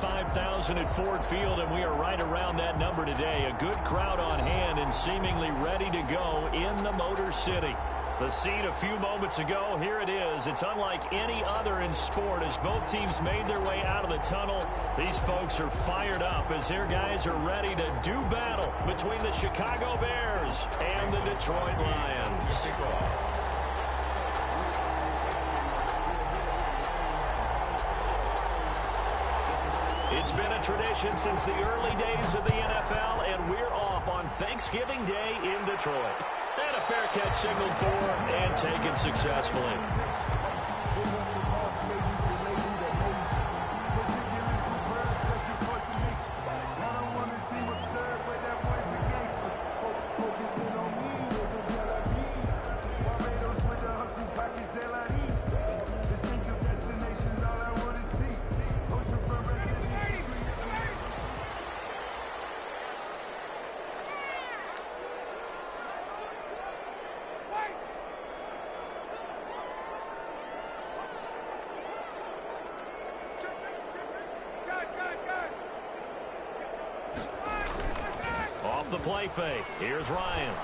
25,000 at Ford Field, and we are right around that number today. A good crowd on hand and seemingly ready to go in the Motor City. The scene a few moments ago, here it is. It's unlike any other in sport as both teams made their way out of the tunnel. These folks are fired up as their guys are ready to do battle between the Chicago Bears and the Detroit Lions. It's been a tradition since the early days of the NFL, and we're off on Thanksgiving Day in Detroit. And a fair catch signaled for and taken successfully. Off the play fake. Here's Ryan.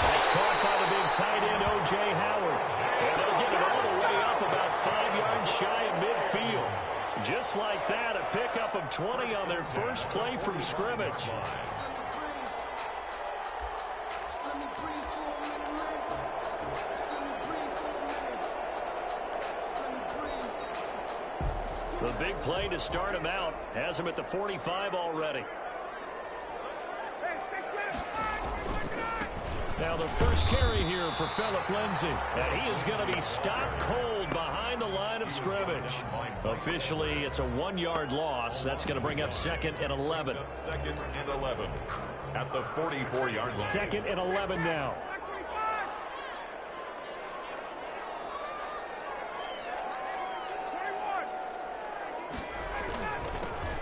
That's caught by the big tight end, O.J. Howard. And they'll get it all the way up about 5 yards shy of midfield. Just like that, a pickup of 20 on their first play from scrimmage. The big play to start him out has him at the 45 already. Now the first carry here for Phillip Lindsay. And he is going to be stopped cold behind the line of scrimmage. Officially, it's a 1-yard loss. That's going to bring up 2nd and 11. 2nd and 11 at the 44-yard line. 2nd and 11 now.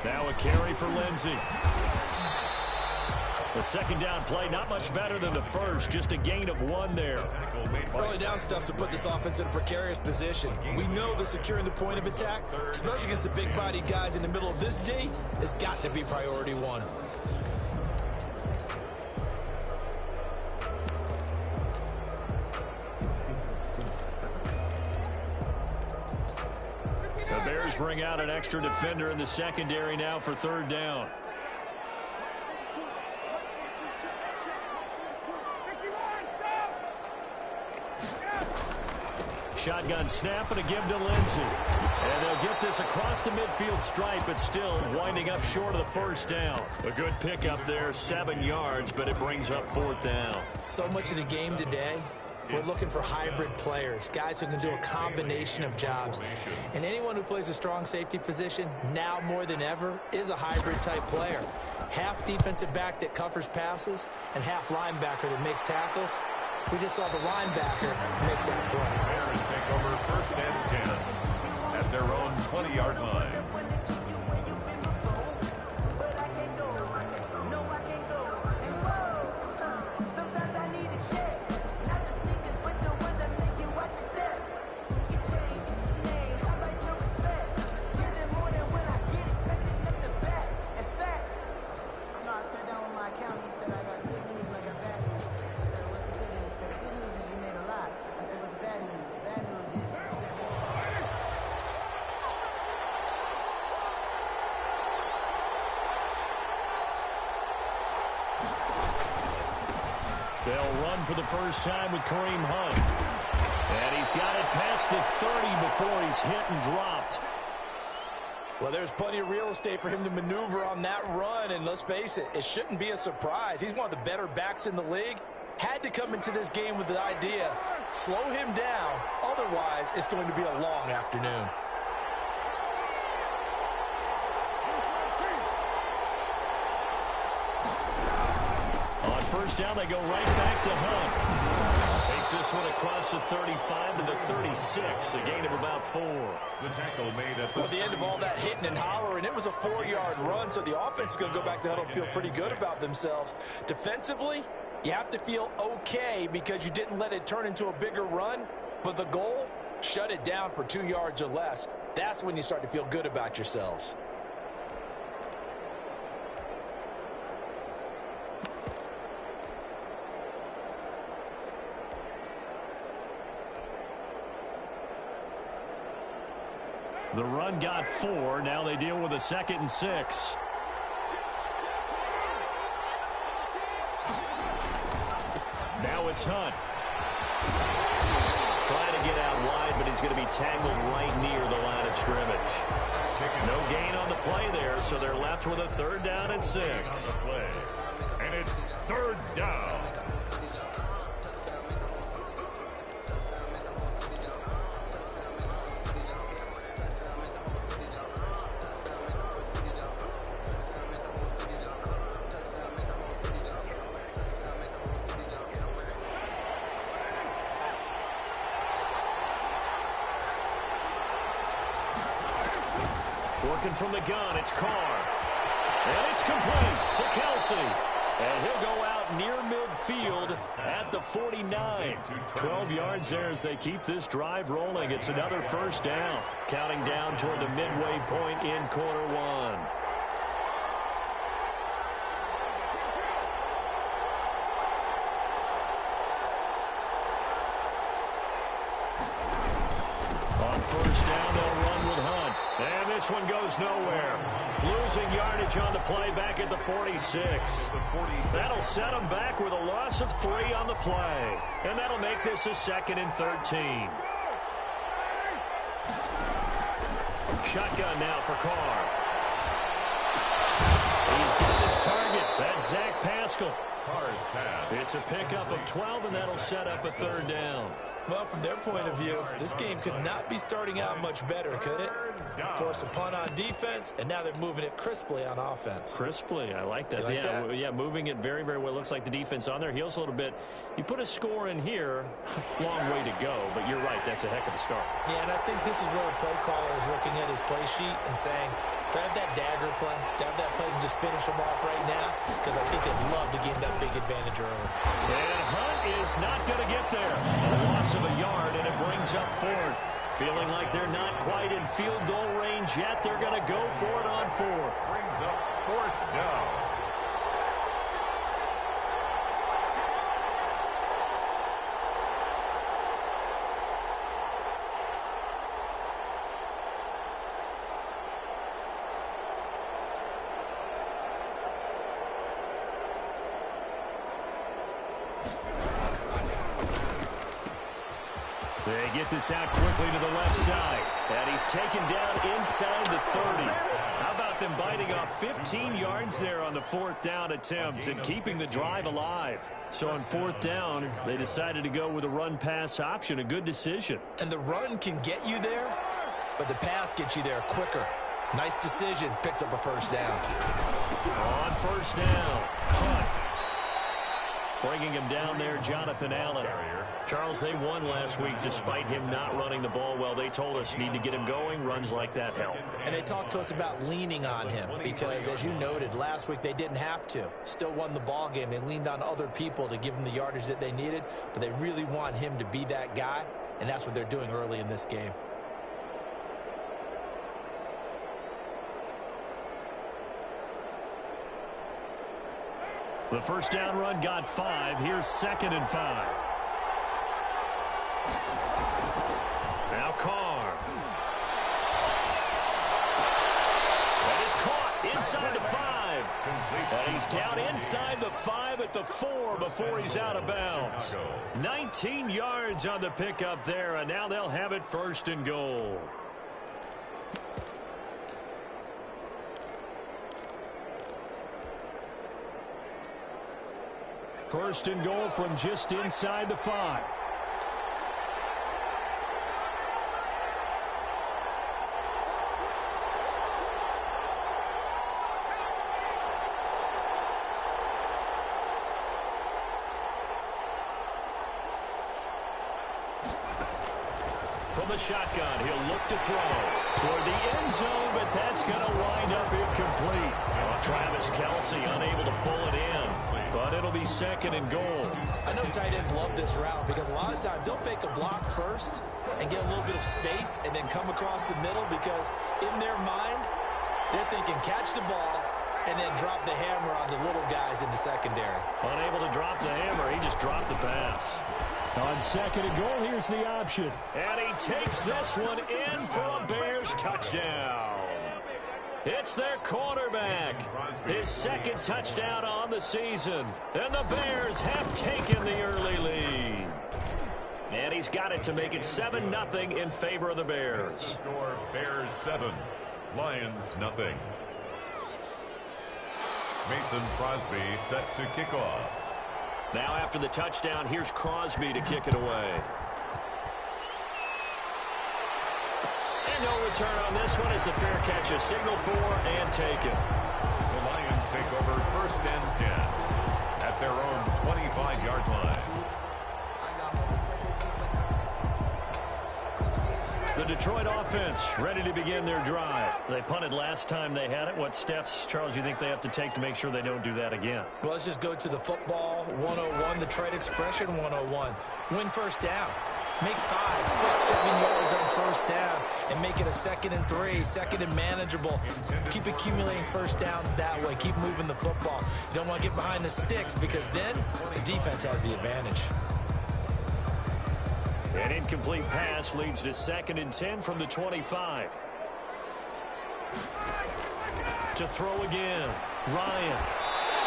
Now a carry for Lindsay. The second down play, not much better than the first, just a gain of 1 there. Early down stuff to put this offense in a precarious position. We know that securing the point of attack, especially against the big-bodied guys in the middle of this D, has got to be priority 1. The Bears bring out an extra defender in the secondary now for 3rd down. Shotgun snap and a give to Lindsay. And they'll get this across the midfield stripe, but still winding up short of the first down. A good pickup there, 7 yards, but it brings up 4th down. So much of the game today, we're looking for hybrid players, guys who can do a combination of jobs. And anyone who plays a strong safety position, now more than ever, is a hybrid type player. Half defensive back that covers passes and half linebacker that makes tackles. We just saw the linebacker make that play. Bears take over 1st and 10 at their own 20-yard line. They'll run for the first time with Kareem Hunt. And he's got it past the 30 before he's hit and dropped. Well, there's plenty of real estate for him to maneuver on that run, and let's face it, it shouldn't be a surprise. He's one of the better backs in the league. Had to come into this game with the idea, slow him down, otherwise it's going to be a long afternoon. On first down, they go right back to Hunt. Takes this one across the 35 to the 36, a gain of about 4. The tackle made at the end of all that hitting and hollering, it was a 4-yard run, so the offense is going to go back to the huddle and feel pretty good about themselves. Defensively, you have to feel okay because you didn't let it turn into a bigger run, but the goal, shut it down for 2 yards or less. That's when you start to feel good about yourselves. The run got 4. Now they deal with a 2nd and 6. Now it's Hunt. Trying to get out wide, but he's going to be tangled right near the line of scrimmage. No gain on the play there, so they're left with a 3rd down and 6. And it's 3rd down. Working from the gun, it's Carr. And it's complete to Kelsey. And he'll go out near midfield at the 49. 12 yards there as they keep this drive rolling. It's another 1st down. Counting down toward the midway point in quarter 1. On 1st down, they'll run with Hunt. And this one goes nowhere. Losing yardage on the play back at the 46. That'll set them back with a loss of 3 on the play. And that'll make this a 2nd and 13. Shotgun now for Carr. He's got his target. That's Zach Pascal. Carr's pass. It's a pickup of 12, and that'll set up a 3rd down. Well, from their point of view, this game could not be starting out much better, could it? Force a punt on defense, and now they're moving it crisply on offense. Crisply, I like that. You like that? Yeah, moving it very, very well. Looks like the defense on their heels a little bit. You put a score in here, long way to go, but you're right, that's a heck of a start. Yeah, and I think this is where the play caller is looking at his play sheet and saying, do I have that dagger play? Do I have that play and just finish them off right now? Because I think they'd love to gain that big advantage early. And Hunt is not going to get there. A loss of a yard, and it brings up 4th. Feeling like they're not quite in field goal range yet. They're going to go for it on 4th. Brings up 4th down. They get this out quickly to the left side. And he's taken down inside the 30. How about them biting off 15 yards there on the 4th down attempt and keeping the drive alive? So on 4th down, they decided to go with a run-pass option. A good decision. And the run can get you there, but the pass gets you there quicker. Nice decision. Picks up a 1st down. On 1st down, Hunt. Bringing him down there, Jonathan Allen. Charles, they won last week despite him not running the ball well. They told us need to get him going. Runs like that help. And they talked to us about leaning on him because, as you noted, last week they didn't have to. Still won the ball game. They leaned on other people to give them the yardage that they needed, but they really want him to be that guy, and that's what they're doing early in this game. The 1st down run got 5. Here's 2nd and 5. Now Carr. That is caught inside the 5. And he's down inside the 5 at the 4 before he's out of bounds. 19 yards on the pickup there, and now they'll have it 1st and goal. First and goal from just inside the 5. From the shotgun, he'll look to throw toward the end zone, but that's going to wind up incomplete. incomplete. Travis Kelce unable to pull it in, but it'll be 2nd and goal. I know tight ends love this route because a lot of times they'll fake a block first and get a little bit of space and then come across the middle because in their mind, they're thinking catch the ball and then drop the hammer on the little guys in the secondary. Unable to drop the hammer, he just dropped the pass. On 2nd and goal, here's the option. And he takes this one in for a Bears touchdown. It's their quarterback. His 2nd touchdown on the season. And the Bears have taken the early lead. And he's got it to make it 7-0 in favor of the Bears. Score Bears 7, Lions nothing. Mason Crosby set to kick off. Now after the touchdown, here's Crosby to kick it away. And no return on this one as the fair catch is signaled for and taken. The Lions take over 1st and 10 at their own 25-yard line. The Detroit offense ready to begin their drive. They punted last time they had it. What steps, Charles, you think they have to take to make sure they don't do that again? Well, let's just go to the football 101, the trade expression 101. Win first down. Make 5, 6, 7 yards on first down and make it a 2nd and 3, 2nd and manageable. Keep accumulating first downs that way. Keep moving the football. You don't want to get behind the sticks because then the defense has the advantage. An incomplete pass leads to 2nd and 10 from the 25. To throw again, Ryan.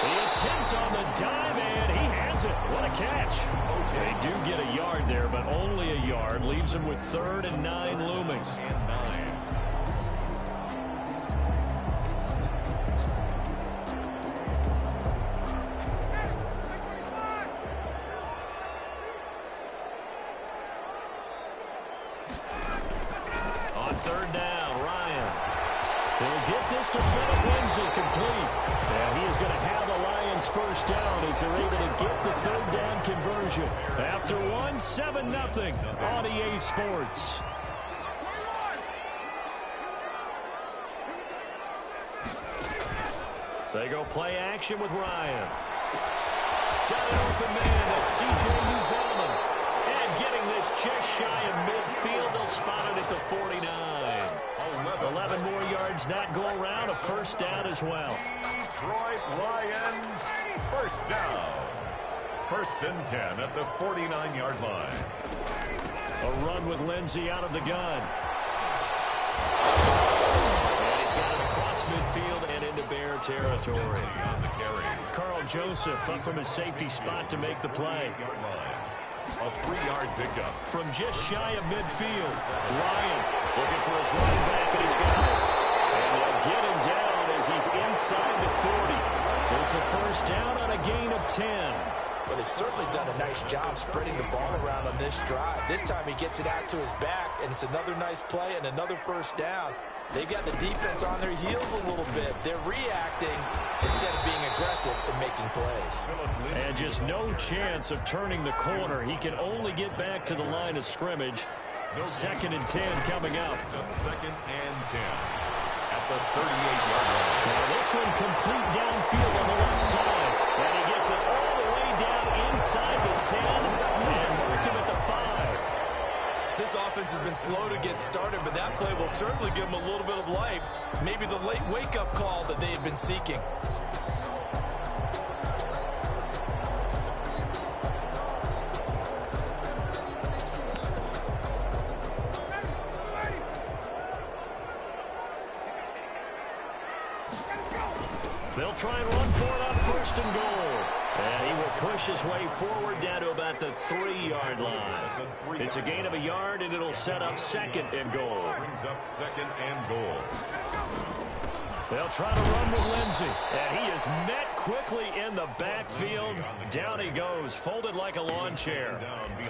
The attempt on the dive, and he has it. What a catch. They do get a yard there, but only a yard. Leaves them with 3rd and 9 looming. On 3rd down, Ryan. He'll get this to Philip Lindsay complete. And he is going to have the Lions first down as they're able to get the 3rd down conversion. After 7-0 on EA Sports. They go play action with Ryan. Got an open man, that's C.J. Uzomah. And getting this just shy of midfield, they'll spot it at the 49. 11 more yards that go around, a first down as well. Detroit Lions, first down. 1st and 10 at the 49-yard line. A run with Lindsay out of the gun. And he's got it across midfield and into Bear territory. On the carry. Carl Joseph up from his safety spot to make the play. A 3-yard pickup. From just shy of midfield, Ryan looking for his running back, and he's got it. And they'll get him down as he's inside the 40. It's a first down on a gain of 10. Well, they've certainly done a nice job spreading the ball around on this drive. This time he gets it out to his back, and it's another nice play and another first down. They've got the defense on their heels a little bit. They're reacting instead of being aggressive and making plays. And just no chance of turning the corner. He can only get back to the line of scrimmage. 2nd and 10 coming up. 2nd and 10 at the 38-yard line. Now this one complete downfield on the left side. And he gets it all the way down inside the 10 and mark him at the 5. This offense has been slow to get started, but that play will certainly give them a little bit of life. Maybe the late wake-up call that they had been seeking. They'll try and run for it on 1st and goal. And he will push his way forward down to about the 3-yard line. It's a gain of a yard, and it'll set up 2nd and goal. Brings up 2nd and goal. They'll try to run with Lindsay. And he is met quickly in the backfield. Down he goes, folded like a lawn chair.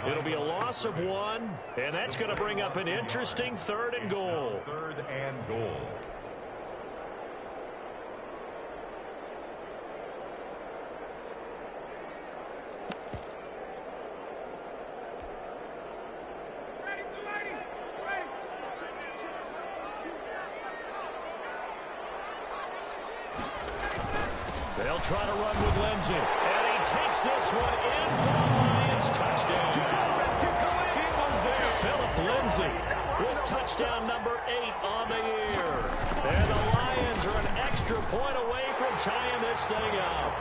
It'll be a loss of 1, and that's going to bring up an interesting 3rd and goal. 3rd and goal. They'll try to run with Lindsay. And he takes this one in for the Lions. Touchdown. Philip Lindsay with touchdown number 8 on the year. And the Lions are an extra point away from tying this thing up.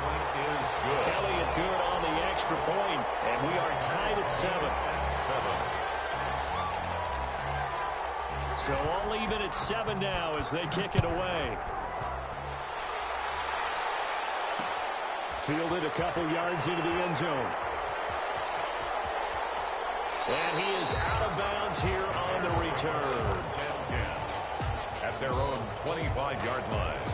Elliott good on the extra point, and we are tied at 7. So all even at 7 now as they kick it away. Fielded a couple yards into the end zone. And he is out of bounds here on the return. At their own 25-yard line.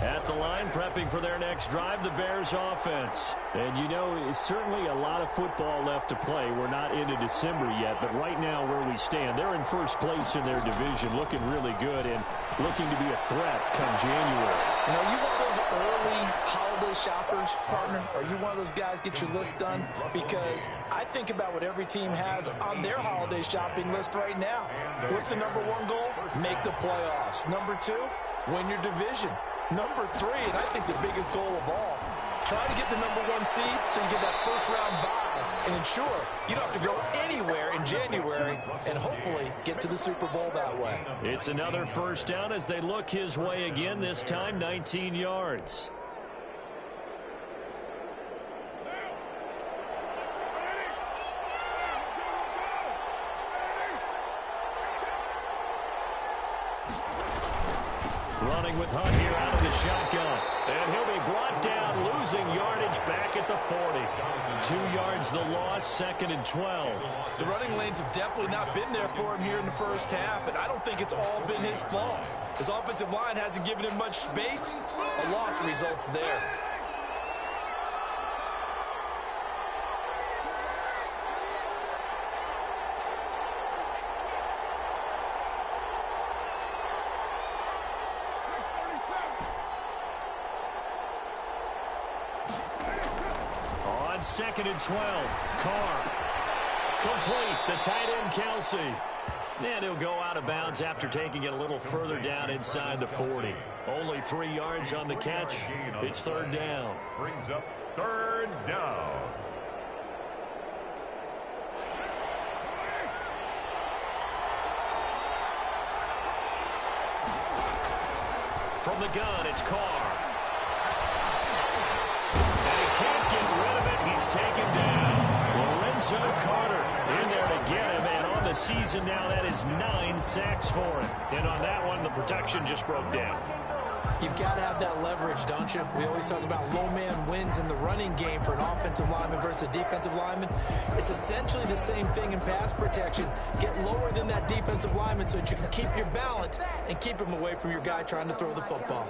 At the line, prepping for their next drive, the Bears offense. And you know, it's certainly a lot of football left to play. We're not into December yet, but right now where we stand, they're in first place in their division, looking really good and looking to be a threat come January. You know, you one of those early holiday shoppers, partner? Are you one of those guys get your list done? Because I think about what every team has on their holiday shopping list right now. What's the number 1 goal? Make the playoffs. Number 2, win your division. Number 3, and I think the biggest goal of all, try to get the number 1 seed so you get that first-round bye and ensure you don't have to go anywhere in January and hopefully get to the Super Bowl that way. It's another first down as they look his way again, this time 19 yards. Running with Hunt here out of the shotgun. And he'll be brought down, losing yardage back at the 40. 2 yards the loss, 2nd and 12. The running lanes have definitely not been there for him here in the first half, and I don't think it's all been his fault. His offensive line hasn't given him much space. A loss results there. On 2nd and 12, Carr. Complete, the tight end, Kelsey. And he'll go out of bounds after taking it a little further down inside the 40. Only 3 yards on the catch. It's 3rd down. Brings up 3rd down. From the gun, it's Carr. And he can't get rid of it. He's taken down. Lorenzo Carter in there to get him. And on the season now, that is 9 sacks for him. And on that one, the protection just broke down. You've got to have that leverage, don't you? We always talk about low man wins in the running game for an offensive lineman versus a defensive lineman. It's essentially the same thing in pass protection. Get lower than that defensive lineman so that you can keep your balance and keep him away from your guy trying to throw the football.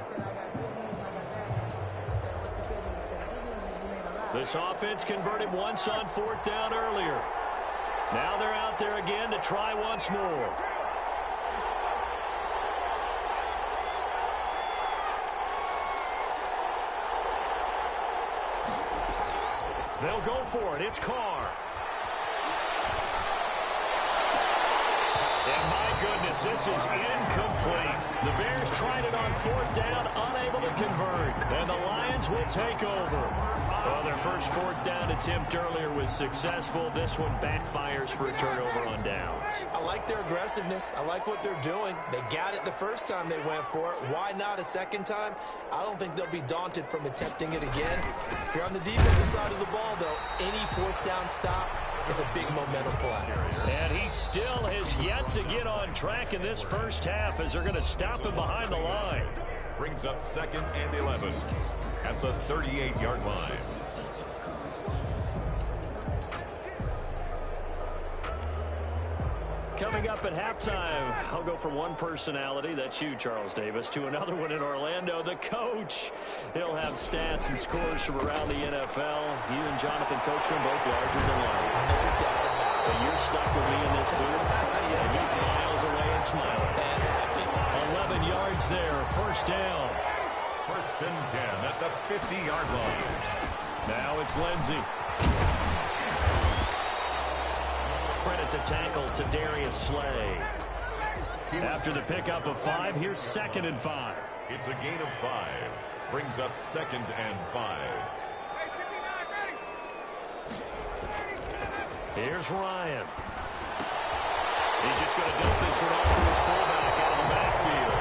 This offense converted once on 4th down earlier. Now they're out there again to try once more. They'll go for it. It's Carr. And my goodness, this is incomplete. The Bears tried it on 4th down, unable to convert. And the Lions will take over. Well, their first 4th down attempt earlier was successful. This one backfires for a turnover on downs. I like their aggressiveness. I like what they're doing. They got it the first time they went for it. Why not a second time? I don't think they'll be daunted from attempting it again. If you're on the defensive side of the ball, though, any 4th down stop is a big momentum play. And he still has yet to get on track in this first half as they're going to stop him behind the line. Brings up 2nd and 11 at the 38-yard line. Coming up at halftime, I'll go from one personality, that's you, Charles Davis, to another one in Orlando, the coach. He'll have stats and scores from around the NFL. You and Jonathan Coachman both larger than life. And you're stuck with me in this booth, and he's miles away and smiling. And happy. 11 yards there, 1st down. 1st and 10 at the 50-yard line. Now it's Lindsay. Credit the tackle to Darius Slay. After the pickup of 5, here's 2nd and 5. It's a gain of 5. Brings up 2nd and 5. Here's Ryan. He's just going to dump this one off to his fullback out of the backfield.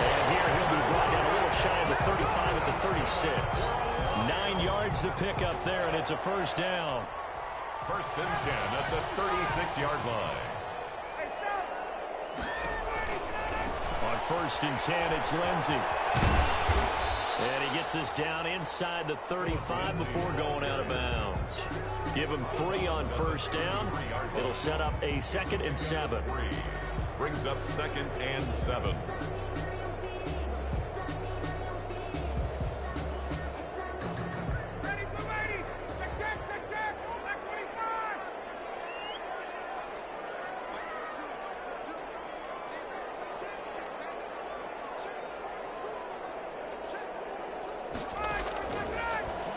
And here he'll be brought down a little shy of the 35 at the 36. 9 yards to pick up there, and it's a first down. 1st and 10 at the 36-yard line. On 1st and 10, it's Lindsey. And he gets us down inside the 35 before going out of bounds. Give him 3 on 1st down. It'll set up a 2nd and 7. Brings up 2nd and 7.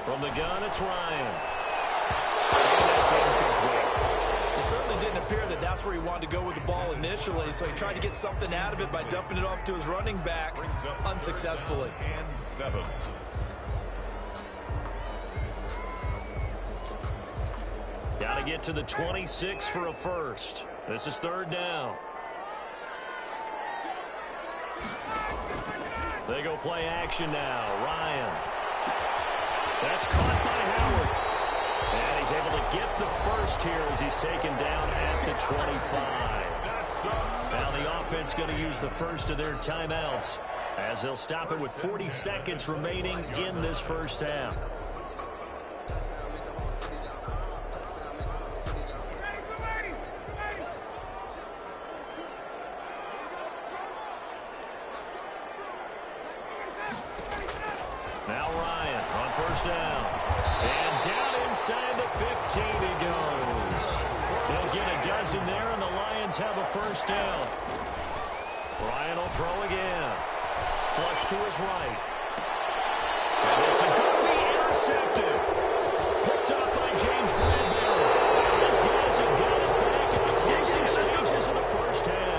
From the gun, it's Ryan. And that's incomplete. It certainly didn't appear that that's where he wanted to go with the ball initially, so he tried to get something out of it by dumping it off to his running back unsuccessfully. And 7. Got to get to the 26 for a first. This is 3rd down. They go play action now. Ryan. That's caught by Howard. And he's able to get the first here as he's taken down at the 25. Now the offense going to use the first of their timeouts as they'll stop it with 40 seconds remaining in this first half. Now Ryan on 1st down. And down inside the 15 he goes. They'll get a dozen there, and the Lions have a first down. Ryan will throw again. Flush to his right. And this is going to be intercepted. Picked up by James Bradbury. These guys have got it back at the closing stages of the first half.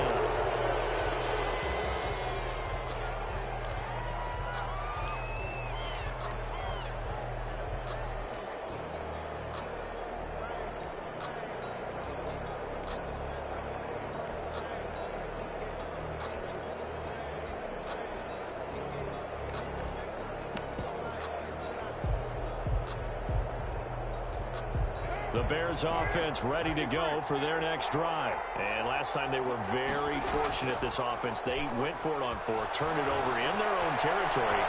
The Bears offense ready to go for their next drive. And last time they were very fortunate, this offense. They went for it on 4th, turned it over in their own territory,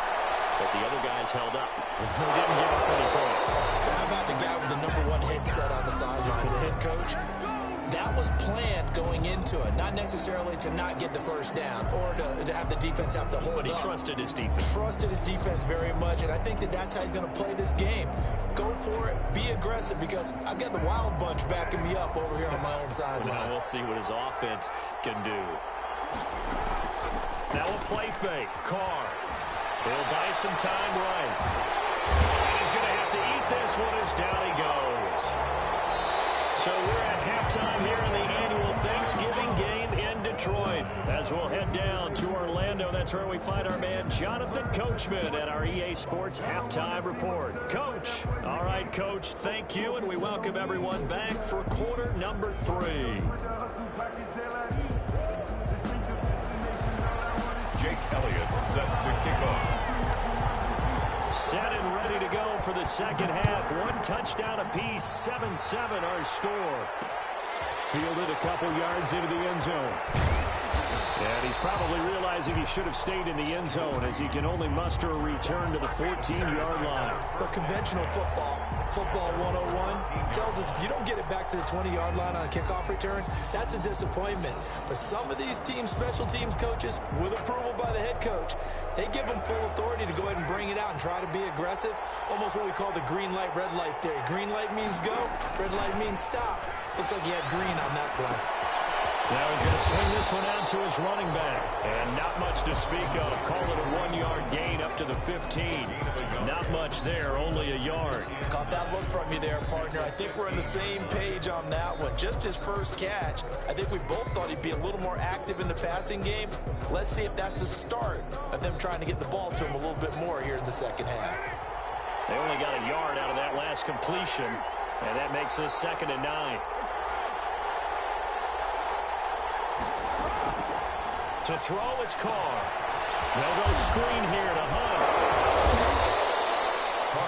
but the other guys held up. They didn't give up any points. So how about the guy with the #1 headset on the sidelines, the head coach? That was planned going into it, not necessarily to not get the first down or to have the defense have to hold up. But he trusted his defense. Trusted his defense very much, and I think that that's how he's going to play this game. Go for it. Be aggressive, because I've got the Wild Bunch backing me up over here on my own sideline. Now we'll see what his offense can do. Now a play fake. Carr. He'll buy some time right. And he's going to have to eat this one as down he goes. So we're at halftime here in the annual Thanksgiving game in Detroit. As we'll head down to Orlando, that's where we find our man Jonathan Coachman at our EA Sports Halftime Report. Coach. All right, Coach, thank you, and we welcome everyone back for quarter number 3. Jake Elliott set to kick off. Set and ready to go for the second half. 1 touchdown apiece, 7-7 our score. Fielded a couple yards into the end zone. And he's probably realizing he should have stayed in the end zone, as he can only muster a return to the 14-yard line. But conventional football 101, tells us if you don't get it back to the 20-yard line on a kickoff return, that's a disappointment. But some of these teams, special teams coaches, with approval by the head coach, they give them full authority to go ahead and bring it out and try to be aggressive. Almost what we call the green light, red light theory. Green light means go, red light means stop. Looks like he had green on that play. Now he's going to swing this one out to his running back. And not much to speak of. Call it a 1-yard gain up to the 15. Not much there, only a yard. Caught that look from you there, partner. I think we're on the same page on that one. Just his first catch. I think we both thought he'd be a little more active in the passing game. Let's see if that's the start of them trying to get the ball to him a little bit more here in the second half. They only got a yard out of that last completion, and that makes this 2nd and 9. To throw, it's Carr. They'll go screen here to Hunt.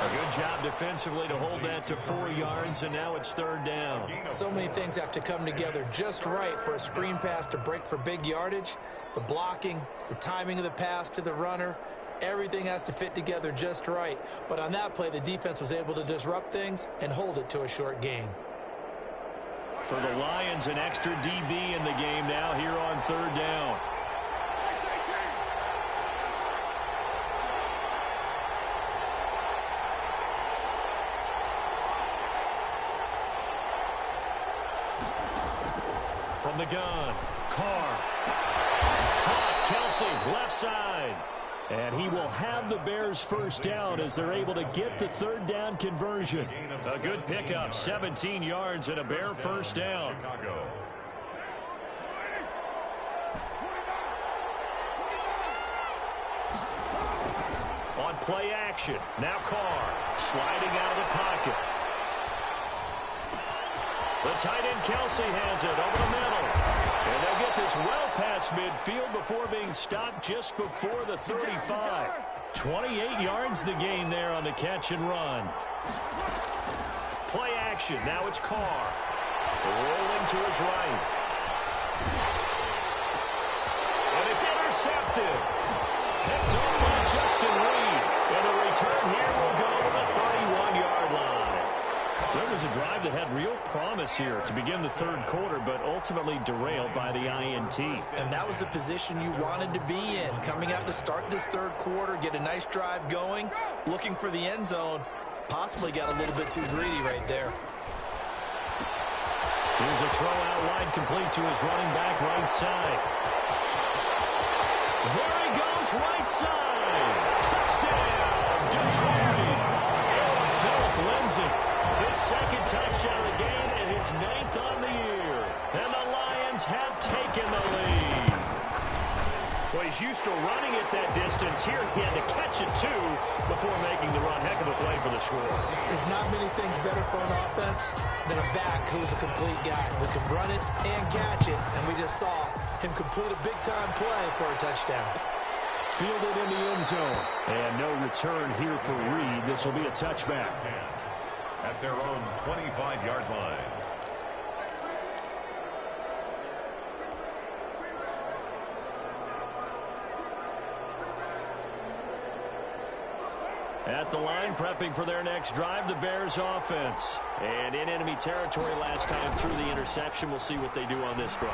A good job defensively to hold that to 4 yards, and now it's 3rd down. So many things have to come together just right for a screen pass to break for big yardage. The blocking, the timing of the pass to the runner, everything has to fit together just right. But on that play, the defense was able to disrupt things and hold it to a short gain. For the Lions, an extra DB in the game now here on 3rd down. From the gun, Carr. Caught, Kelsey, left side. And he will have the Bears first down as they're able to get the 3rd down conversion. A good pickup, 17 yards and a Bear first down. On play action, now Carr sliding out of the pocket. The tight end Kelsey has it over the middle. And they'll get this well past midfield before being stopped just before the 35. 28 yards the gain there on the catch and run. Play action. Now it's Carr. Rolling to his right. And it's intercepted. Picked up by Justin Reed. And the return here will go to the 31-yard line. So it was a drive that had real promise here to begin the 3rd quarter, but ultimately derailed by the INT. And that was the position you wanted to be in. Coming out to start this 3rd quarter, get a nice drive going, looking for the end zone. Possibly got a little bit too greedy right there. Here's a throw out wide, complete to his running back right side. There he goes, right side. Touchdown, Detroit. Philip Lindsay. His 2nd touchdown of the game and his 9th on the year. And the Lions have taken the lead. Well, he's used to running it that distance. Here he had to catch it, too, before making the run. Heck of a play for the score. There's not many things better for an offense than a back who's a complete guy who can run it and catch it. And we just saw him complete a big-time play for a touchdown. Fielded in the end zone. And no return here for Reed. This will be a touchback. At their own 25-yard line. At the line, prepping for their next drive, the Bears offense. And in enemy territory last time through the interception. We'll see what they do on this drive.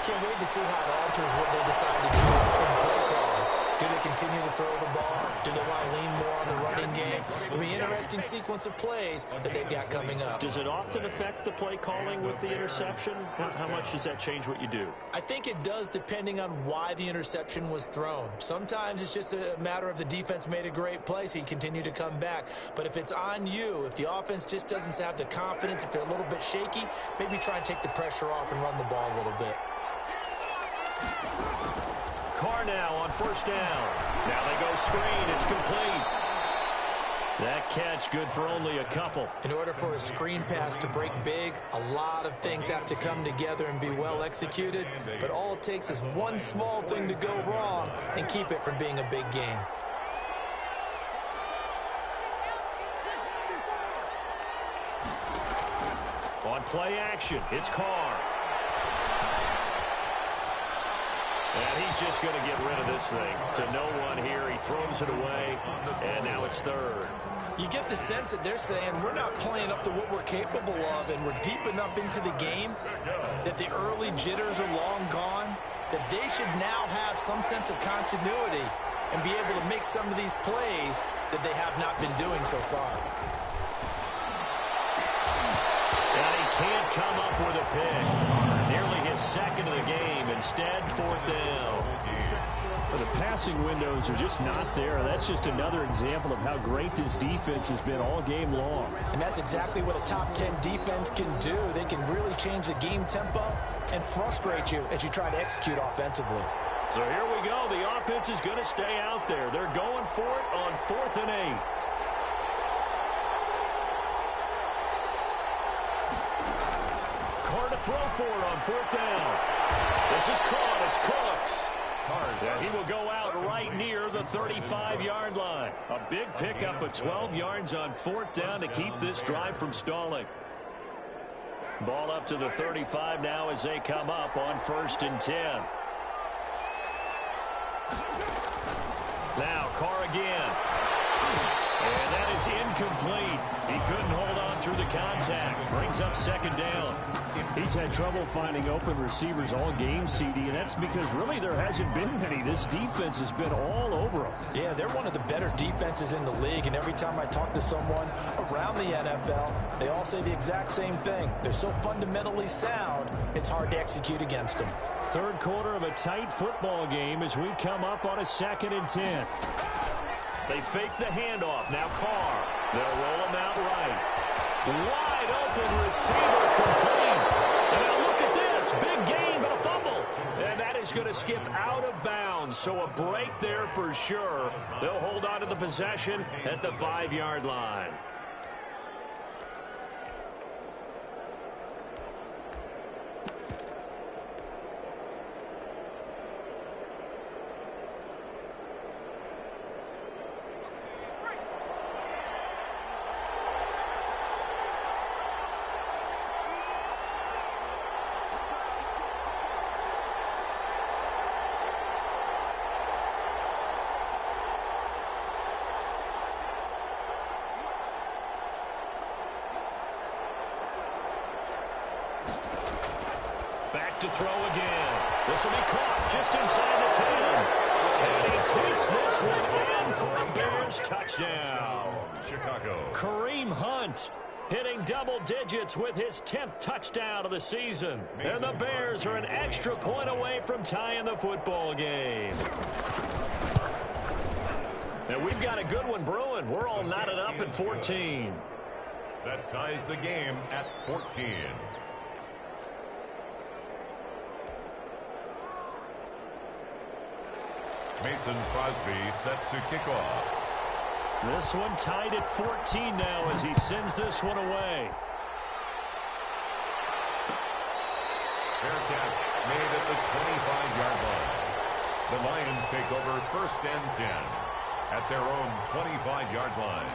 Can't wait to see how it alters what they decide to do in play calling. Do they continue to throw the ball? Do they want to lean more on the running game? It'll be an interesting sequence of plays that they've got coming up. Does it often affect the play calling with the interception? How much does that change what you do? I think it does, depending on why the interception was thrown. Sometimes it's just a matter of the defense made a great play, so you continue to come back. But if it's on you, if the offense just doesn't have the confidence, if they're a little bit shaky, maybe try and take the pressure off and run the ball a little bit. Carr now on 1st down. Now they go screen. It's complete. That catch good for only a couple. In order for a screen pass to break big, a lot of things have to come together and be well executed. But all it takes is one small thing to go wrong and keep it from being a big game. On play action, it's Carr. And he's just going to get rid of this thing to no one here. He throws it away, and now it's 3rd. You get the sense that they're saying we're not playing up to what we're capable of, and we're deep enough into the game that the early jitters are long gone, that they should now have some sense of continuity and be able to make some of these plays that they have not been doing so far. And he can't come up with a pick. Nearly his second of the game. Instead, 4th down. The passing windows are just not there. That's just another example of how great this defense has been all game long. And that's exactly what a top 10 defense can do. They can really change the game tempo and frustrate you as you try to execute offensively. So here we go. The offense is going to stay out there. They're going for it on 4th and 8. Carr to throw for it on 4th down. This is caught. It's Cooks. And he will go out right near the 35-yard line. A big pickup of 12 yards on 4th down to keep this drive from stalling. Ball up to the 35 now as they come up on 1st and 10. Now Carr again. And that is incomplete. He couldn't hold on through the contact. Brings up 2nd down. He's had trouble finding open receivers all game, CD, and that's because really there hasn't been many. This defense has been all over them. Yeah, they're one of the better defenses in the league, and every time I talk to someone around the NFL, they all say the exact same thing. They're so fundamentally sound, it's hard to execute against them. 3rd quarter of a tight football game as we come up on a 2nd and 10. They fake the handoff. Now Carr. They'll roll him out right. Wide open receiver complete. And now look at this. Big gain, but a fumble. And that is going to skip out of bounds. So a break there for sure. They'll hold on to the possession at the 5-yard line. To throw again. This will be caught just inside the 10. And he takes this one in for a Bears touchdown. Chicago. Kareem Hunt hitting double digits with his 10th touchdown of the season. And the Bears are an extra point away from tying the football game. And we've got a good one brewing. We're all knotted up at 14. That ties the game at 14. Mason Crosby set to kick off. This one tied at 14 now as he sends this one away. Fair catch made at the 25-yard line. The Lions take over 1st and 10 at their own 25-yard line.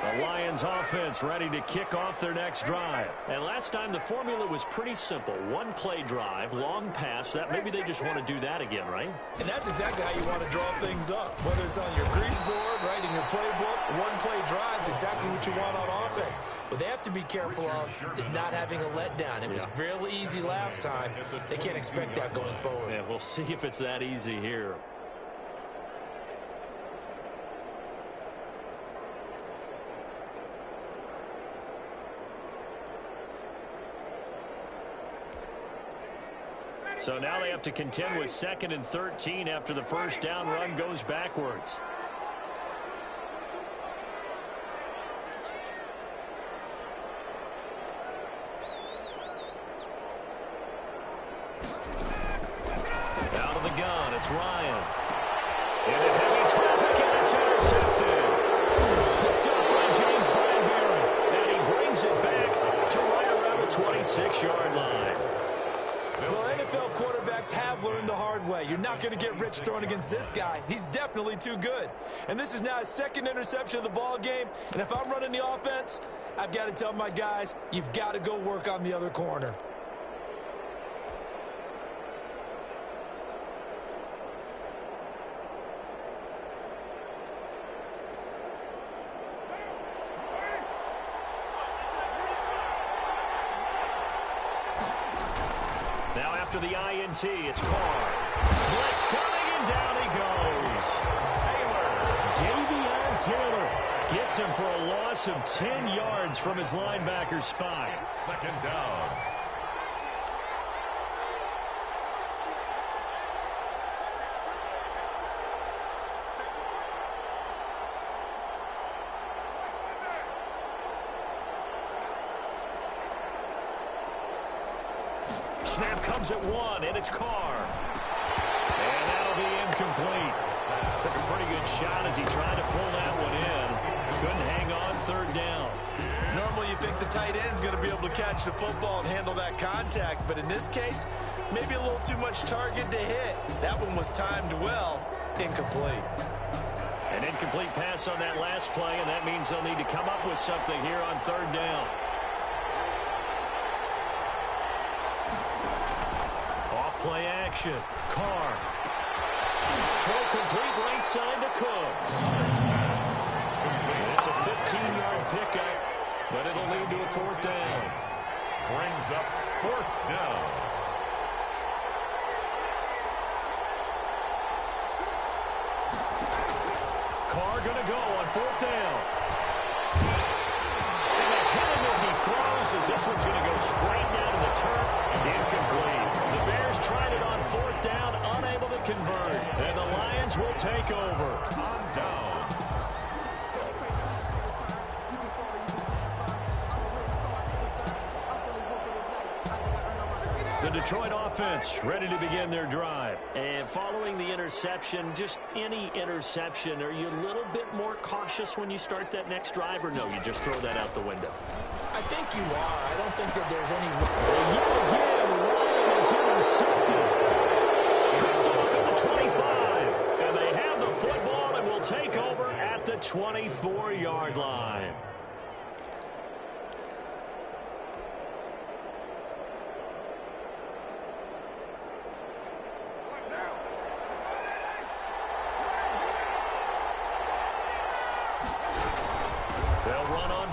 The Lions offense ready to kick off their next drive. And last time the formula was pretty simple. One play drive, long pass. That maybe they just want to do that again, right? And that's exactly how you want to draw things up. Whether it's on your grease board, right, in your playbook, one play drive is exactly what you want on offense. What they have to be careful of is not having a letdown. It was real easy last time. They can't expect that going forward. Yeah, we'll see if it's that easy here. So now they have to contend with 2nd and 13 after the first down run goes backwards. Out of the gun, it's Ryan. Into heavy traffic, and it's intercepted. Picked up by James Bradbury. And he brings it back to right around the 26-yard line. Well, NFL quarterbacks have learned the hard way. You're not going to get rich throwing against this guy. He's definitely too good. And this is now his 2nd interception of the ball game. And if I'm running the offense, I've got to tell my guys, you've got to go work on the other corner. Now after the INT, it's Carr. Blitz coming, and down he goes. Taylor Davion Taylor gets him for a loss of 10 yards from his linebacker spot. Second down. Snap comes at 1, and it's Carr. And that'll be incomplete. Took a pretty good shot as he tried to pull that one in. Couldn't hang on third down. Normally you think the tight end's going to be able to catch the football and handle that contact, but in this case, maybe a little too much target to hit. That one was timed well. Incomplete. An incomplete pass on that last play, and that means they'll need to come up with something here on third down. Off-play action. Carr. Throw complete right side to Cooks. It's a 15-yard pickup, but it'll lead to a fourth down. Brings up fourth down. Carr going to go on fourth down. And a hit him as he throws, as this one's going to go straight down to the turf. Incomplete. The Bears tried it on fourth down, unable to convert. And the Lions will take over. On down. The Detroit offense ready to begin their drive. And following the interception, just any interception, are you a little bit more cautious when you start that next drive, or no, you just throw that out the window? I think you are. I don't think that there's any... Yet again, Ryan is intercepted. Picked off at the 25. And they have the football and will take over at the 24-yard line.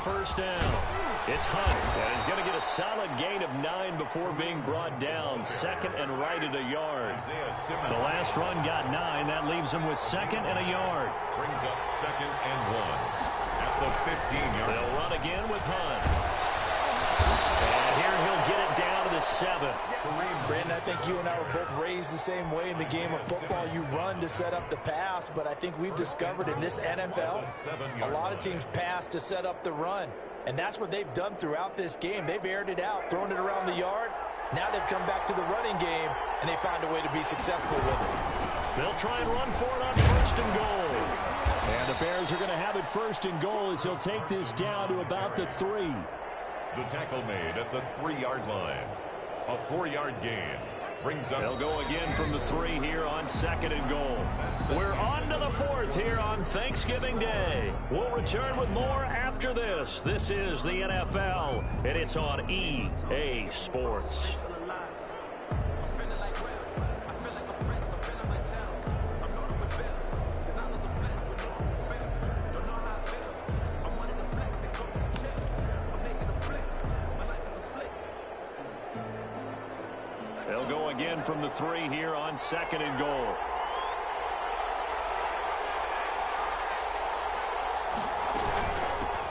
First down. It's Hunt, and he's going to get a solid gain of 9 before being brought down. Second and right at a yard. The last run got 9. That leaves him with second and a yard. Brings up second and 1 at the 15-yard. They'll run again with Hunt. And here he'll get it down to the 7. Brandon, I think you and I were both raised the same way in the game of football. You run to set up the pass, but I think we've discovered in this NFL, a lot of teams pass to set up the run. And that's what they've done throughout this game. They've aired it out, thrown it around the yard. Now they've come back to the running game, and they find a way to be successful with it. They'll try and run for it on first and goal. And the Bears are going to have it first and goal as he'll take this down to about the 3. The tackle made at the 3-yard line. A 4-yard gain. Brings up. They'll go again from the 3 here on second and goal. We're on to the 4th here on Thanksgiving Day. We'll return with more after this. This is the NFL, and it's on EA Sports. They'll go again from the 3 here on second and goal.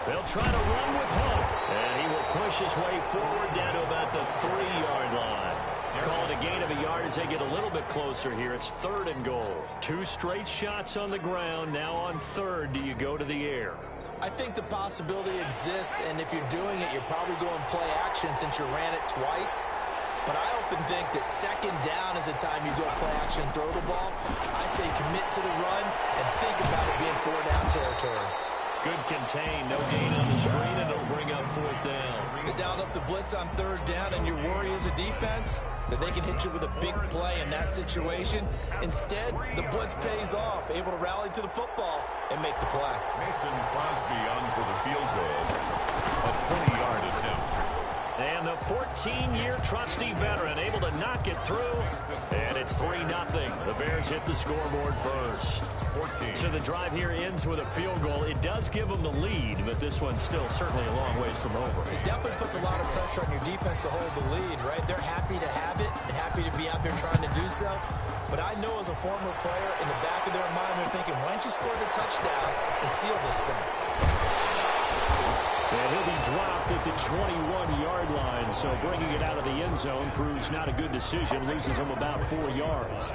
They'll try to run with Hunt, and he will push his way forward down to about the 3-yard line. Call it a gain of a yard as they get a little bit closer here. It's third and goal. 2 straight shots on the ground. Now on third, do you go to the air? I think the possibility exists, and if you're doing it, you're probably going play action since you ran it twice. But I often think that second down is the time you go play action and throw the ball. I say commit to the run and think about it being 4-down territory. Good contain, no gain on the screen, and it'll bring up fourth down. They dialed up the blitz on third down, and your worry as a defense that they can hit you with a big play in that situation. Instead, the blitz pays off, able to rally to the football and make the play. Mason Crosby on for the field goal. A 20-yard attempt. And the 14-year trusty veteran able to knock it through. And it's 3-0. The Bears hit the scoreboard first. 14. So the drive here ends with a field goal. It does give them the lead, but this one's still certainly a long ways from over. It definitely puts a lot of pressure on your defense to hold the lead, right? They're happy to have it and happy to be out there trying to do so. But I know as a former player, in the back of their mind, they're thinking, why don't you score the touchdown and seal this thing? And he'll be dropped at the 21-yard line, so bringing it out of the end zone proves not a good decision, loses him about 4 yards.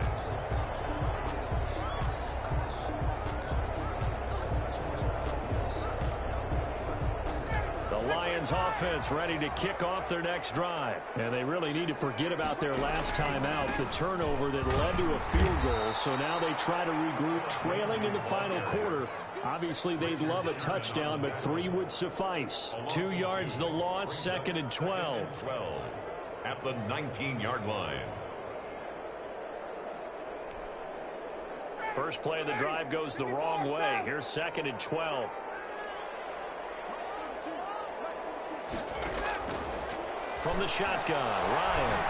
Lions offense ready to kick off their next drive. And they really need to forget about their last time out, the turnover that led to a field goal. So now they try to regroup, trailing in the final quarter. Obviously, they'd love a touchdown, but 3 would suffice. 2 yards the loss, 2nd and 12. At the 19-yard line. First play of the drive goes the wrong way. Here's 2nd and 12. From the shotgun, Ryan.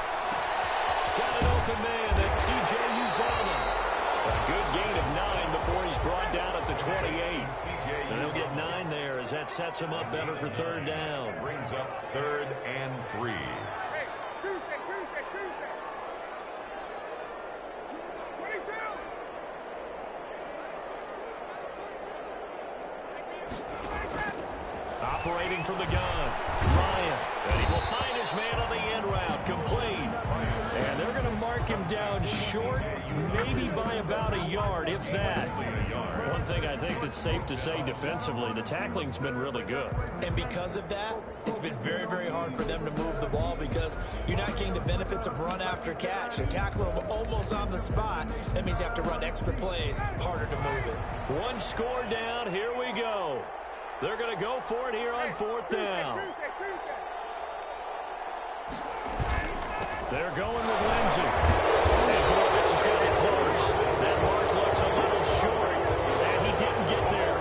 Got an open man, that's C.J. Uzomah. A good gain of 9 before he's brought down at the 28. And he'll get 9 there as that sets him up better for 3rd down. Brings up 3rd and 3. Operating from the gun, Ryan. And he will find his man on the end route, complete. And they're going to mark him down short, maybe by about a yard, if that. One thing I think that's safe to say defensively, the tackling's been really good. And because of that, it's been very, very hard for them to move the ball because you're not getting the benefits of run after catch. They tackle him almost on the spot. That means you have to run extra plays, harder to move it. 1 score down, here we go. They're going to go for it here on 4th down. They're going with Lindsey. And boy, this is going to be close. That mark looks a little short, and he didn't get there.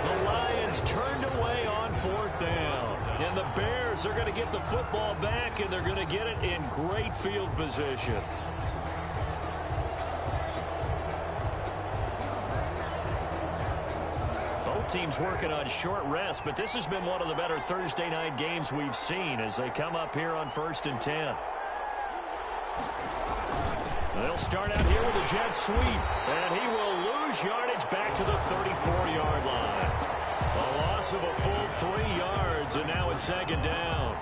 The Lions turned away on 4th down. And the Bears are going to get the football back, and they're going to get it in great field position. Teams working on short rest, but this has been one of the better Thursday night games we've seen as they come up here on 1st and 10. They'll start out here with a jet sweep, and he will lose yardage back to the 34-yard line. A loss of a full 3 yards, and now it's 2nd down.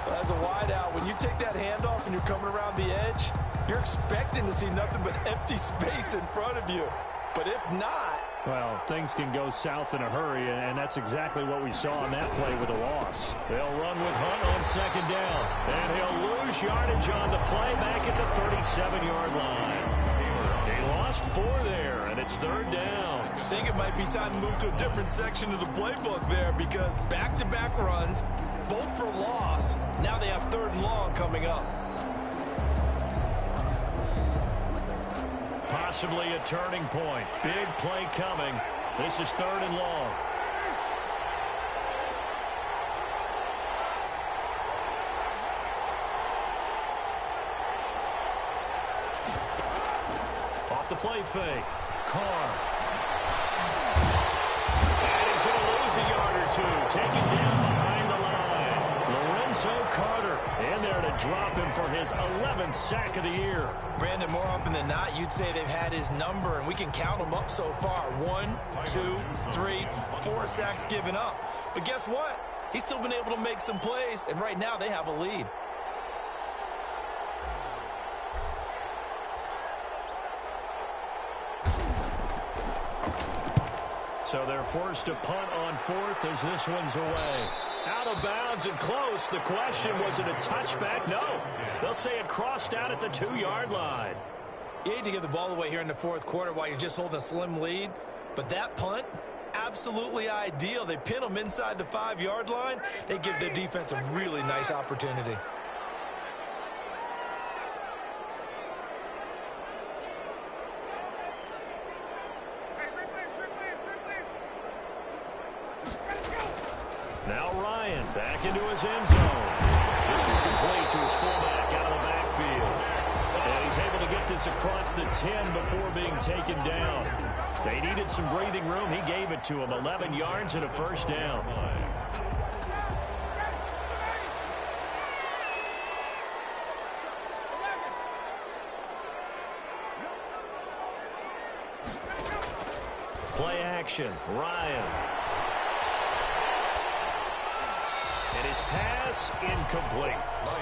Well, as a wideout, when you take that handoff and you're coming around the edge, you're expecting to see nothing but empty space in front of you. But if not, well, things can go south in a hurry, and that's exactly what we saw on that play with a loss. They'll run with Hunt on 2nd down, and he'll lose yardage on the play back at the 37-yard line. He lost 4 there, and it's 3rd down. I think it might be time to move to a different section of the playbook there because back-to-back runs, both for loss. Now they have 3rd and long coming up. Possibly a turning point. Big play coming. This is 3rd and long. Off the play fake. Carr. And he's going to lose a yard or 2. Taken down behind the line. Lorenzo Carter in there to drop him for his 11th sack of the year. Brandon, more often than not, you'd say they've had his number, and we can count them up so far. 1, 2, 3, 4 sacks given up. But guess what? He's still been able to make some plays, and right now they have a lead. So they're forced to punt on 4th as this one's away. Out of bounds and close. The question, was it a touchback? No. They'll say it crossed out at the 2-yard line. You hate to give the ball away here in the 4th quarter while you're just holding a slim lead, but that punt, absolutely ideal. They pin them inside the 5-yard line. They give their defense a really nice opportunity. Now Ryan back into his end zone. across the 10 before being taken down. They needed some breathing room. He gave it to them. 11 yards and a first down. Play action. Ryan. And his pass incomplete.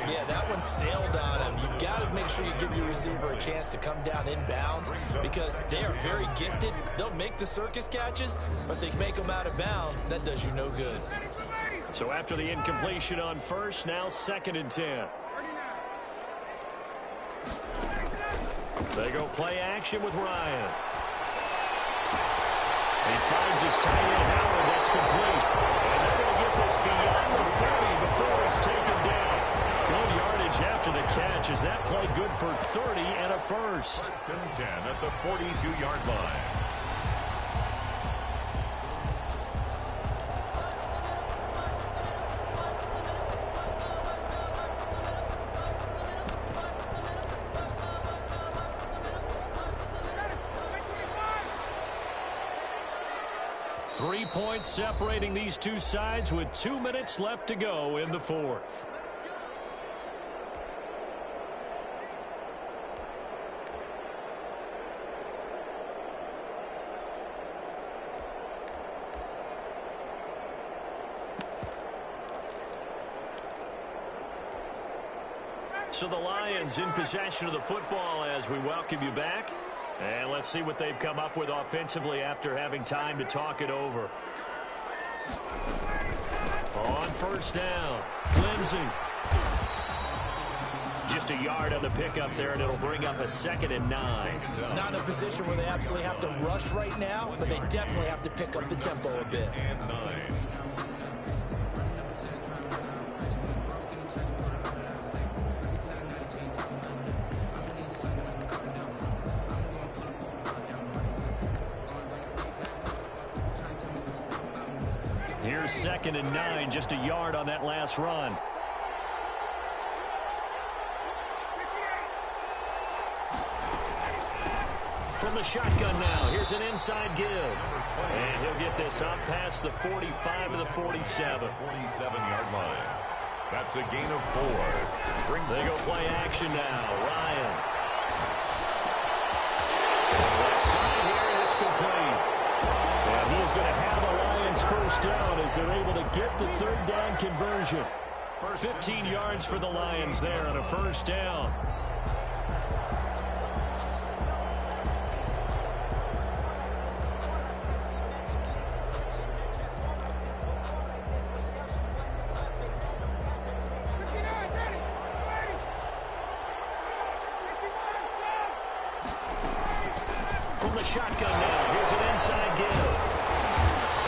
Yeah, that one sailed on him. You've got to make sure you give your receiver a chance to come down inbounds because they are very gifted. They'll make the circus catches, but they make them out of bounds. That does you no good. So after the incompletion on first, now 2nd and 10. They go play action with Ryan. He finds his tight end, Howard. That's complete. And they're going to get this beyond the 40 before it's taken down. Good yardage after the catch. Is that play good for 30 and a first? 1st and 10 at the 42-yard line. Three points separating these two sides with 2 minutes left to go in the fourth. So the Lions in possession of the football as we welcome you back. And let's see what they've come up with offensively after having time to talk it over. On first down, Lindsay. Just a yard on the pickup there, and it'll bring up a 2nd and 9. Not in a position where they absolutely have to rush right now, but they definitely have to pick up the tempo a bit. And 9. Here's 2nd and 9, just a yard on that last run. From the shotgun now, here's an inside give. And he'll get this up past the 45 to the 47. 47-yard line. That's a gain of 4. They go play action now. Ryan. Left side here, and it's complete. And he is going to have a Lions first down as they're able to get the 3rd down conversion. 15 yards for the Lions there on a first down. From the shotgun now, here's an inside give.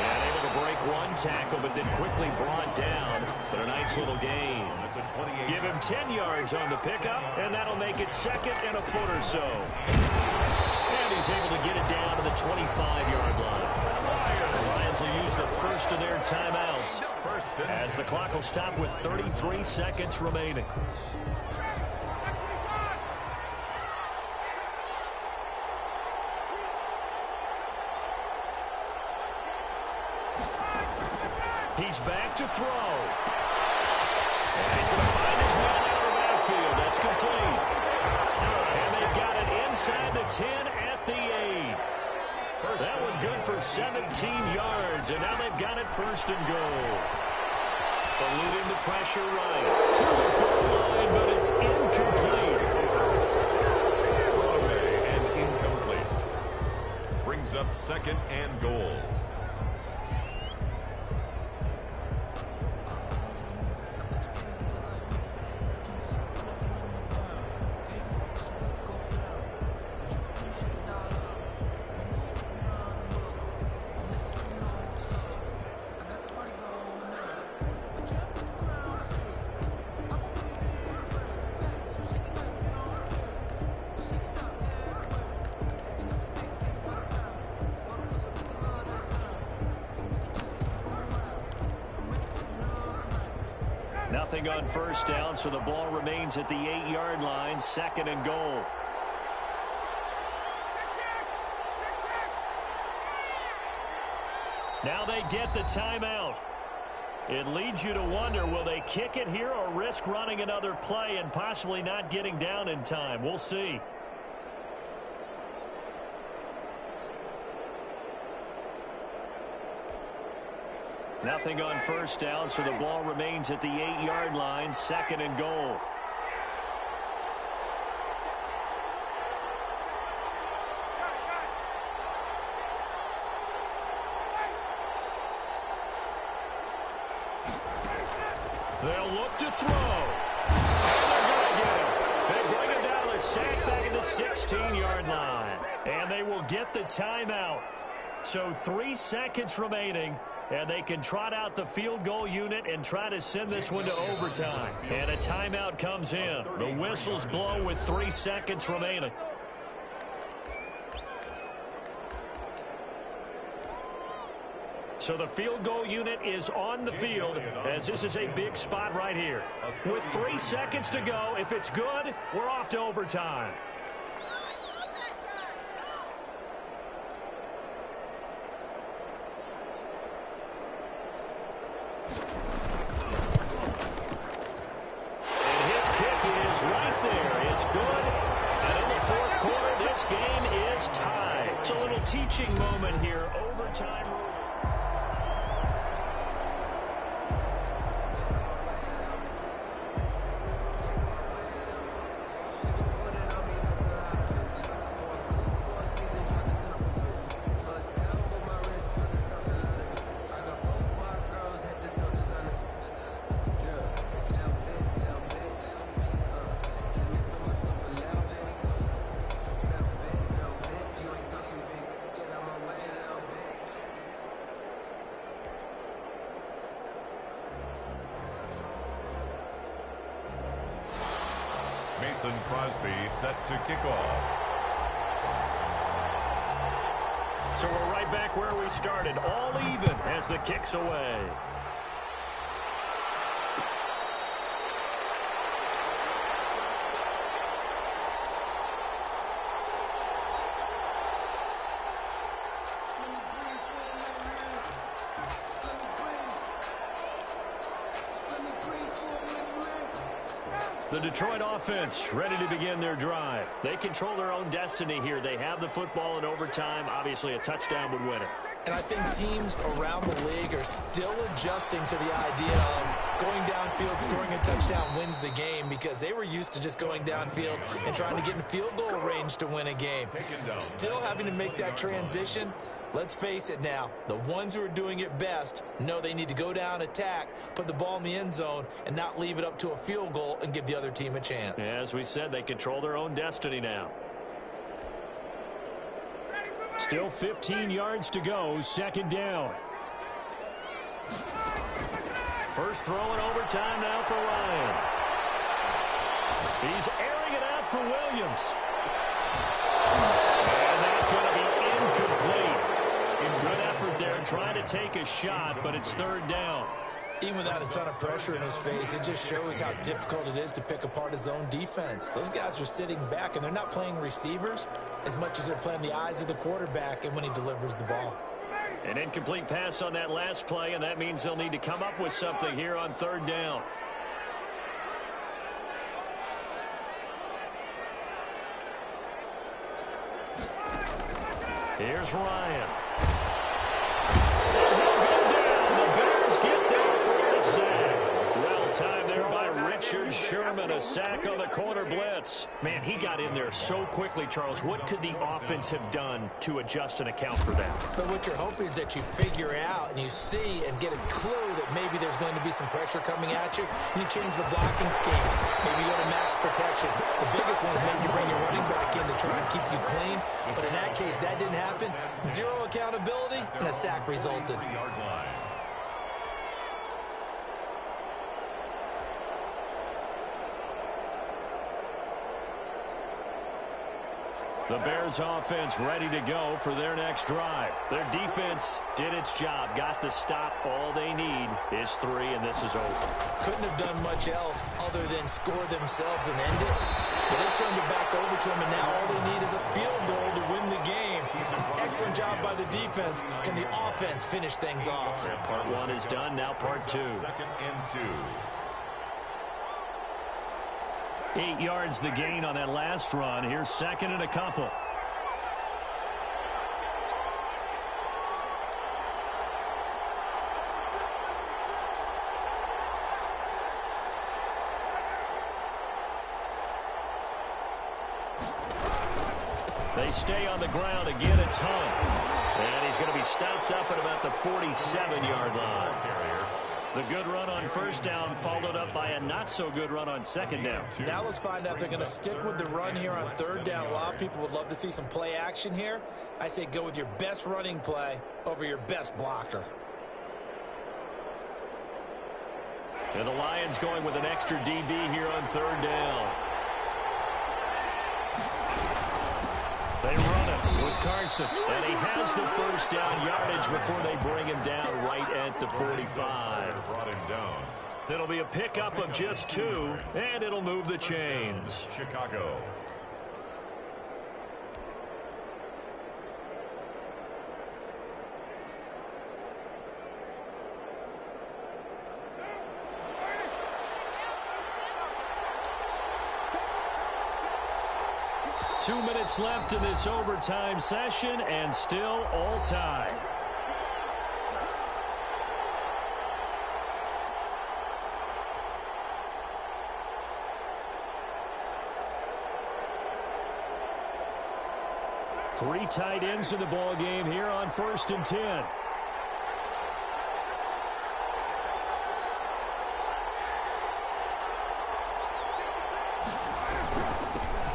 And able to break one tackle, but then quickly brought down. But a nice little gain. Give him 10 yards on the pickup, and that'll make it 2nd and a foot or so. And he's able to get it down to the 25-yard line. The Lions will use the first of their timeouts as the clock will stop with 33 seconds remaining. He's back to throw. And he's going to find his man out of the backfield. That's complete. And they've got it inside the 10 at the 8. That one good for 17 yards. And now they've got it 1st and goal. Eluding the pressure right to the goal line, but it's incomplete. And incomplete. Brings up 2nd and goal. Nothing on first down, so the ball remains at the 8-yard line, 2nd and goal. Now they get the timeout. It leads you to wonder, will they kick it here or risk running another play and possibly not getting down in time? We'll see. Nothing on first down, so the ball remains at the 8-yard line, 2nd and goal. They'll look to throw. And they're going to get him. They bring him down to the sack back at the 16-yard line. And they will get the timeout. So 3 seconds remaining, and they can trot out the field goal unit and try to send this one to overtime. And a timeout comes in. The whistles blow with 3 seconds remaining. So the field goal unit is on the field, as this is a big spot right here. With 3 seconds to go, if it's good, we're off to overtime. And his kick is right there. It's good. And in the 4th quarter, this game is tied. It's a little teaching moment here. Overtime. Mason Crosby set to kick off. So we're right back where we started, all even as the kick's away. The Detroit offense ready to begin their drive. They control their own destiny here. They have the football in overtime. Obviously, a touchdown would win it. And I think teams around the league are still adjusting to the idea of going downfield, scoring a touchdown wins the game, because they were used to just going downfield and trying to get in field goal range to win a game. Still having to make that transition. Let's face it now, the ones who are doing it best know they need to go down, attack, put the ball in the end zone, and not leave it up to a field goal and give the other team a chance. As we said, they control their own destiny now. Still 15 yards to go, 2nd down. First throw in overtime now for Ryan. He's airing it out for Williams. And that's going to be incomplete. Good effort there trying to take a shot, but it's 3rd down. Even without a ton of pressure in his face, it just shows how difficult it is to pick apart his own defense. Those guys are sitting back, and they're not playing receivers as much as they're playing the eyes of the quarterback and when he delivers the ball. An incomplete pass on that last play, and that means they'll need to come up with something here on 3rd down. Here's Ryan. The Bears get there for the sack. Well timed there by Richard Sherman. A sack on the corner blitz. Man, he got in there so quickly, Charles. What could the offense have done to adjust and account for that? But what you're hoping is that you figure out and you see and get a clue that maybe there's going to be some pressure coming at you, and you change the blocking schemes. Maybe go to max protection. The biggest one is maybe you bring your running back in to try and keep you clean. But in that case, that didn't happen. Zero accountability, and a sack resulted. The Bears offense ready to go for their next drive. Their defense did its job, got the stop. All they need is 3, and this is over. Couldn't have done much else other than score themselves and end it. But they turned it back over to him, and now all they need is a field goal to win the game. Excellent job by the defense. Can the offense finish things off? Part one is done. Now part two. 2nd and 2. 8 yards the gain on that last run. Here's 2nd and a couple. They stay on the ground. Again, it's Hunt. And he's going to be stopped up at about the 47-yard line. The good run on first down followed up by a not-so-good run on second down. Now let's find out if they're going to stick with the run here on third down. A lot of people would love to see some play action here. I say go with your best running play over your best blocker. And the Lions going with an extra DB here on third down. They run it with Carson, and he has the first down yardage before they bring him down right at the 45. Brought him down. It'll be a pickup of just 2, and it'll move the chains. Chicago. Two minutes left in this overtime session, and still all tied. Three tight ends in the ball game here on 1st and 10.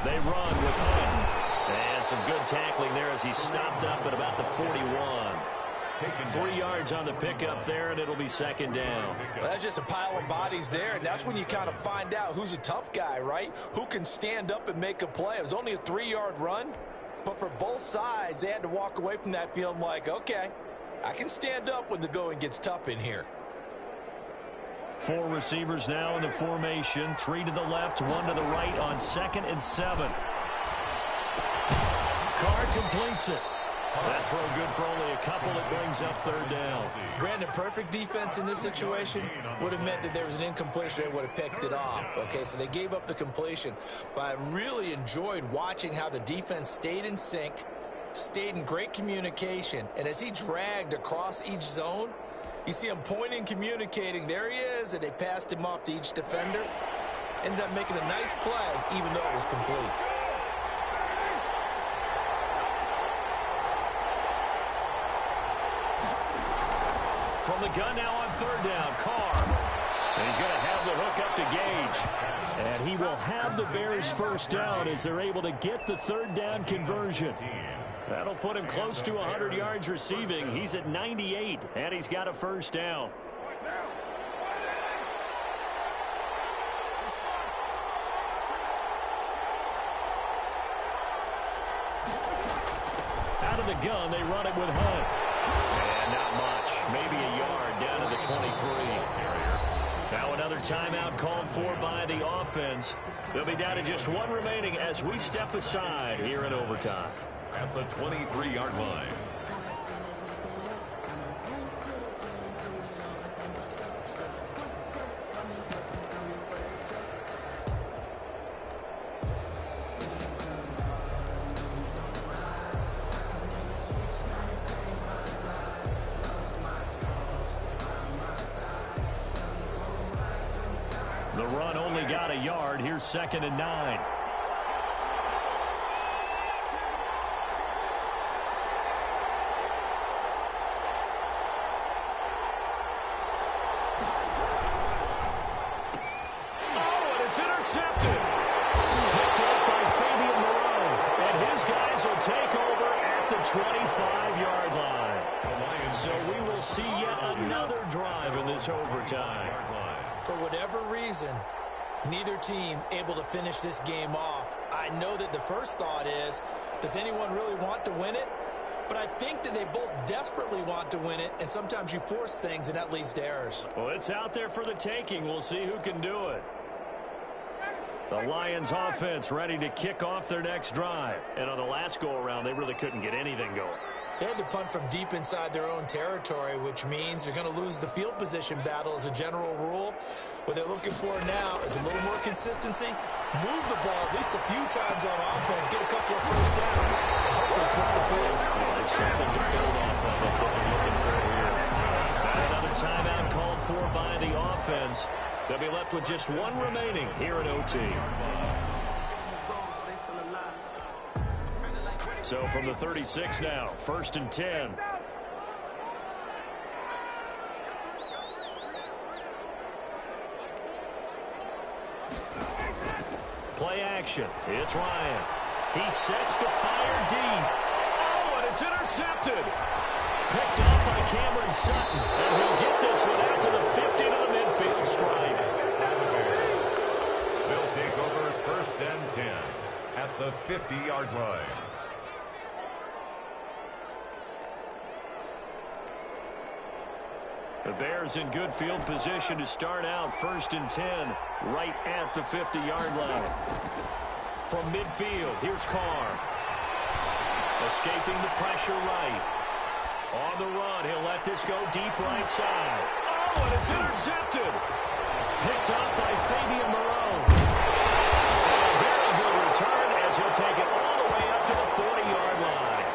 They run with Hunt. And some good tackling there as he stopped up at about the 41. 3 yards on the pickup there, and it'll be 2nd down. Well, that's just a pile of bodies there, and that's when you kind of find out who's a tough guy, right? Who can stand up and make a play. It was only a 3-yard run, but for both sides, they had to walk away from that feeling like, okay, I can stand up when the going gets tough in here. 4 receivers now in the formation. 3 to the left, 1 to the right on 2nd and 7. Carr completes it. That throw good for only a couple. It brings up third down. Brandon, perfect defense in this situation would have meant that there was an incompletion. They would have picked it off. Okay, so they gave up the completion. But I really enjoyed watching how the defense stayed in sync, stayed in great communication. And as he dragged across each zone, you see him pointing, communicating. There he is, and they passed him off to each defender. Ended up making a nice play, even though it was complete. From the gun now on third down, Carr. And he's going to have the hook up to Gage. And he will have the Bears first down as they're able to get the third down conversion. That'll put him close to 100 yards receiving. He's at 98, and he's got a first down. Out of the gun, they run it with Hunt. And not much. Maybe a yard down to the 23. Now another timeout called for by the offense. They'll be down to just 1 remaining as we step aside here in overtime. At the 23-yard line. The run only got a yard. Here's 2nd and 9. It's intercepted. Picked up by Fabian Moreau. And his guys will take over at the 25-yard line. So we will see yet another drive in this overtime. For whatever reason, neither team able to finish this game off. I know that the first thought is, does anyone really want to win it? But I think that they both desperately want to win it, and sometimes you force things, and that leads to errors. Well, it's out there for the taking. We'll see who can do it. The Lions offense ready to kick off their next drive. And on the last go-around, they really couldn't get anything going. They had to punt from deep inside their own territory, which means you're going to lose the field position battle as a general rule. What they're looking for now is a little more consistency, move the ball at least a few times on offense, get a couple of first downs, and hopefully flip the field. There's something to build off of. That's what they're looking for here. Another timeout called for by the offense. They'll be left with just one remaining here at OT. So from the 36 now, 1st and 10. Play action. It's Ryan. He sets to fire deep. Oh, and it's intercepted. Picked up by Cameron Sutton. And he'll get this one out to the 50 to the midfield stripe. They'll take over 1st and 10 at the 50-yard line. The Bears in good field position to start out 1st and 10 right at the 50-yard line. From midfield, here's Carr. Escaping the pressure right. On the run, he'll let this go deep right side. Oh, and it's intercepted. Picked up by Fabian Moreau. A very good return as he'll take it all the way up to the 40-yard line.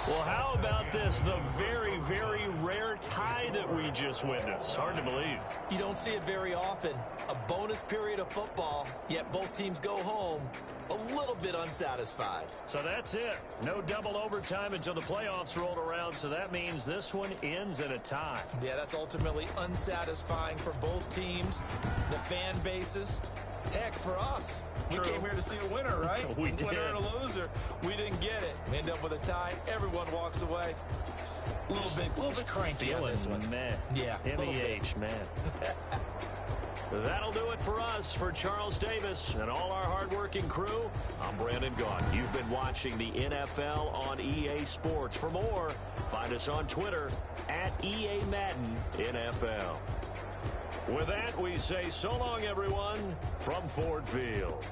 Well, how about this? The very, very rare tie that we just witnessed. Hard to believe. You don't see it very often. A bonus period of football, yet both teams go home a little bit unsatisfied. So that's it. No double overtime until the playoffs rolled around, so that means this one ends in a tie. Yeah, that's ultimately unsatisfying for both teams, the fan bases. Heck, for us, True. We came here to see a winner, right? We did. Winner and a loser. We didn't get it. We end up with a tie. Everyone walks away. A little bit cranky on this one. Meh. Yeah, MEH, man. That'll do it for us. For Charles Davis and all our hardworking crew, I'm Brandon Gaudin. You've been watching the NFL on EA Sports. For more, find us on Twitter at EA Madden NFL. With that, we say so long, everyone, from Ford Field.